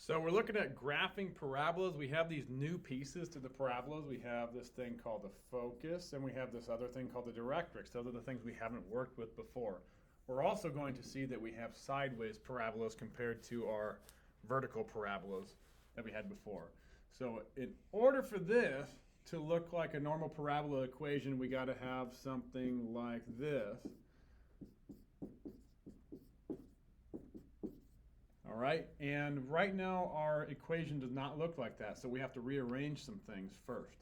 So we're looking at graphing parabolas. We have these new pieces to the parabolas. We have this thing called the focus, and we have this other thing called the directrix. Those are the things we haven't worked with before. We're also going to see that we have sideways parabolas compared to our vertical parabolas that we had before. So in order for this to look like a normal parabola equation, we got to have something like this. All right, and right now our equation does not look like that, so we have to rearrange some things first.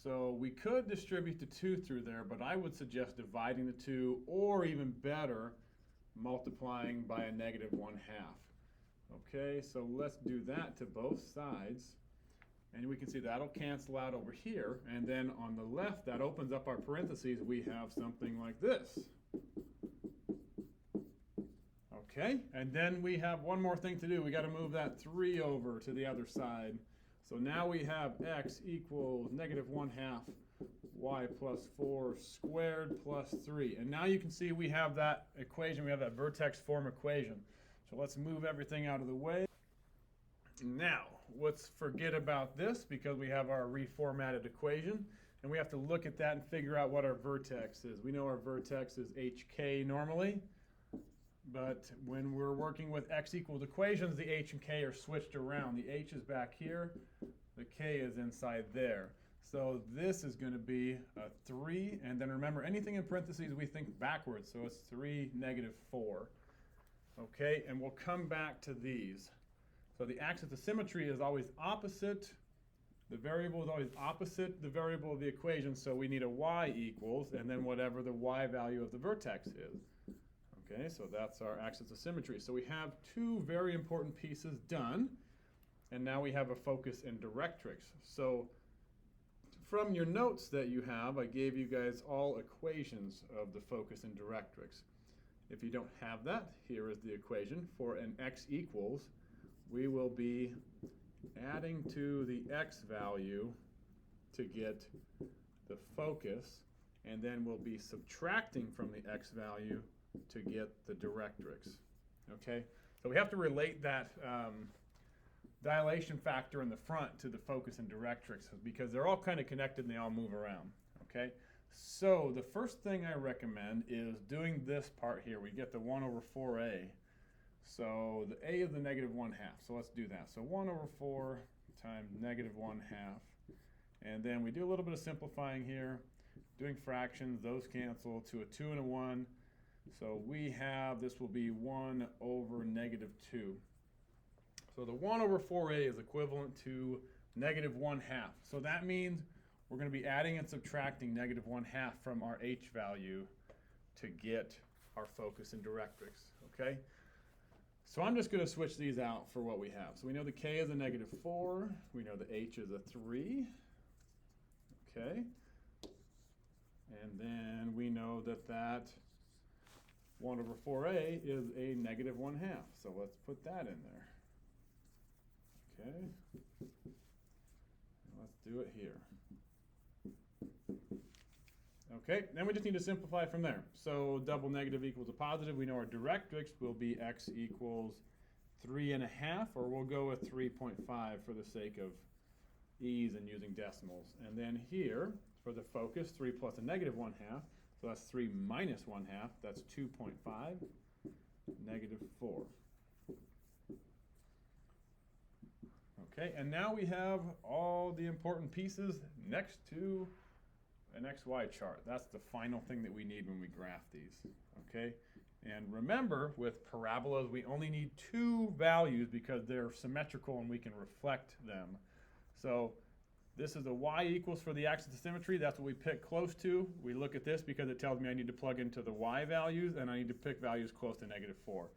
So we could distribute the 2 through there, but I would suggest dividing the 2, or even better, multiplying by a negative 1/2. Okay, so let's do that to both sides. And we can see that'll cancel out over here, and then on the left, that opens up our parentheses, we have something like this. Okay, and then we have one more thing to do. We got to move that 3 over to the other side. So now we have x equals negative 1/2 y plus 4 squared plus 3. And now you can see we have that equation. We have that vertex form equation. So let's move everything out of the way. Now, let's forget about this because we have our reformatted equation. And we have to look at that and figure out what our vertex is. We know our vertex is hk normally. But when we're working with x equals equations, the h and k are switched around. The h is back here, the k is inside there. So this is going to be a 3, and then remember, anything in parentheses we think backwards, so it's 3, negative 4. Okay, and we'll come back to these. So the axis of symmetry is always opposite. The variable is always opposite the variable of the equation, so we need a y equals, and then whatever the y value of the vertex is. Okay, so that's our axis of symmetry. So we have 2 very important pieces done, and now we have a focus and directrix. So from your notes that you have, I gave you guys all equations of the focus and directrix. If you don't have that, here is the equation. For an x equals, we will be adding to the x value to get the focus, and then we'll be subtracting from the x value to get the directrix. Okay, so we have to relate that dilation factor in the front to the focus and directrix because they're all kind of connected and they all move around. Okay, so the first thing I recommend is doing this part here. We get the 1 over 4a. So the a is the negative 1/2. So let's do that. So 1 over 4 times negative 1/2. And then we do a little bit of simplifying here. Doing fractions, those cancel to a 2 and a 1. So we have, this will be 1 over negative 2. So the 1 over 4a is equivalent to negative 1/2. So that means we're going to be adding and subtracting negative 1/2 from our h value to get our focus and directrix. Okay? So I'm just going to switch these out for what we have. So we know the k is a negative 4. We know the h is a 3. Okay? And then we know that that 1 over 4a is a negative 1/2. So let's put that in there. Okay. Let's do it here. Okay, then we just need to simplify from there. So double negative equals a positive. We know our directrix will be x equals 3.5, or we'll go with 3.5 for the sake of ease and using decimals. And then here, for the focus, 3 plus a negative 1/2. So that's 3 minus 1/2. That's 2.5, negative 4. Okay, and now we have all the important pieces next to an XY chart. That's the final thing that we need when we graph these. Okay, and remember, with parabolas, we only need 2 values because they're symmetrical and we can reflect them. So this is a y equals for the axis of symmetry. That's what we pick close to. We look at this because it tells me I need to plug into the y values, and I need to pick values close to negative 4.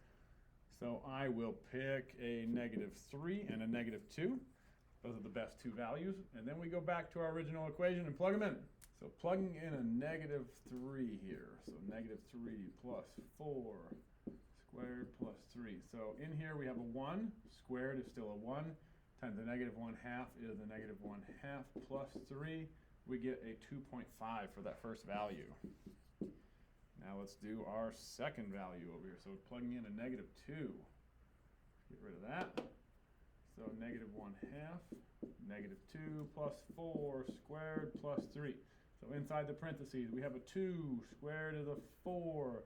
So I will pick a negative 3 and a negative 2. Those are the best 2 values. And then we go back to our original equation and plug them in. So plugging in a negative 3 here. So negative 3 plus 4 squared plus 3. So in here we have a 1. Squared is still a 1. Times the negative 1/2 is a negative 1/2 plus 3. We get a 2.5 for that first value. Now let's do our second value over here. So plugging in a negative 2. Get rid of that. So negative 1/2, negative 2 plus 4 squared plus 3. So inside the parentheses, we have a 2 squared is a 4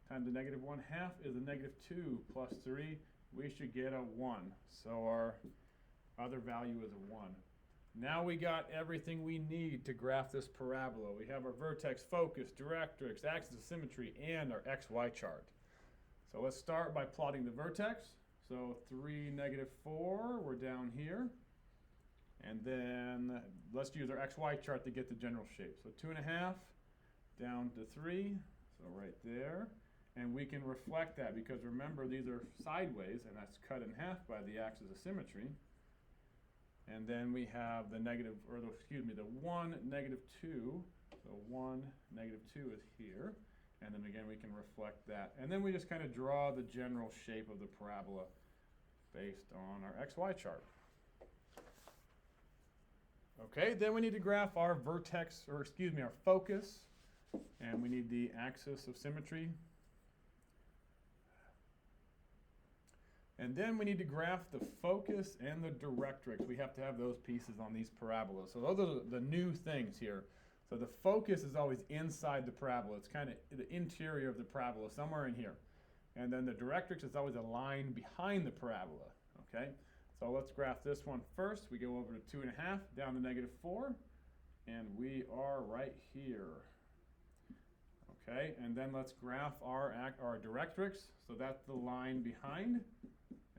times the negative 1/2 is a negative 2 plus 3. We should get a 1. So our other value is a 1. Now we got everything we need to graph this parabola. We have our vertex, focus, directrix, axis of symmetry, and our XY chart. So let's start by plotting the vertex. So 3, negative 4, we're down here. And then let's use our XY chart to get the general shape. So 2.5 down to 3, so right there. And we can reflect that because remember these are sideways and that's cut in half by the axis of symmetry. And then we have the negative, or the, excuse me, the 1, negative 2. So 1, negative 2 is here. And then again, we can reflect that. And then we just kind of draw the general shape of the parabola based on our XY chart. Okay, then we need to graph our vertex, or excuse me, our focus. And we need the axis of symmetry. And then we need to graph the focus and the directrix. We have to have those pieces on these parabolas. So those are the new things here. So the focus is always inside the parabola. It's kind of the interior of the parabola, somewhere in here. And then the directrix is always a line behind the parabola, okay? So let's graph this one first. We go over to 2.5, down to negative 4, and we are right here. Okay, and then let's graph our directrix. So that's the line behind,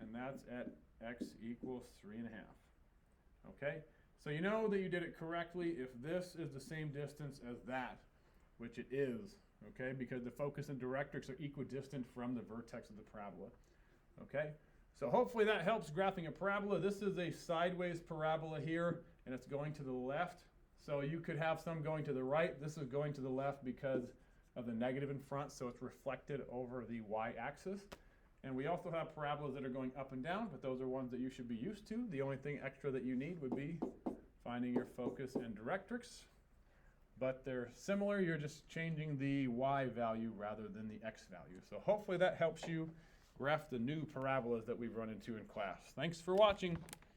and that's at x equals 3.5. Okay, so you know that you did it correctly if this is the same distance as that, which it is, okay, because the focus and directrix are equidistant from the vertex of the parabola. Okay, so hopefully that helps graphing a parabola. This is a sideways parabola here, and it's going to the left. So you could have some going to the right. This is going to the left because of the negative in front, so it's reflected over the y-axis. And we also have parabolas that are going up and down, but those are ones that you should be used to. The only thing extra that you need would be finding your focus and directrix. But they're similar, you're just changing the y value rather than the x value. So hopefully that helps you graph the new parabolas that we've run into in class. Thanks for watching.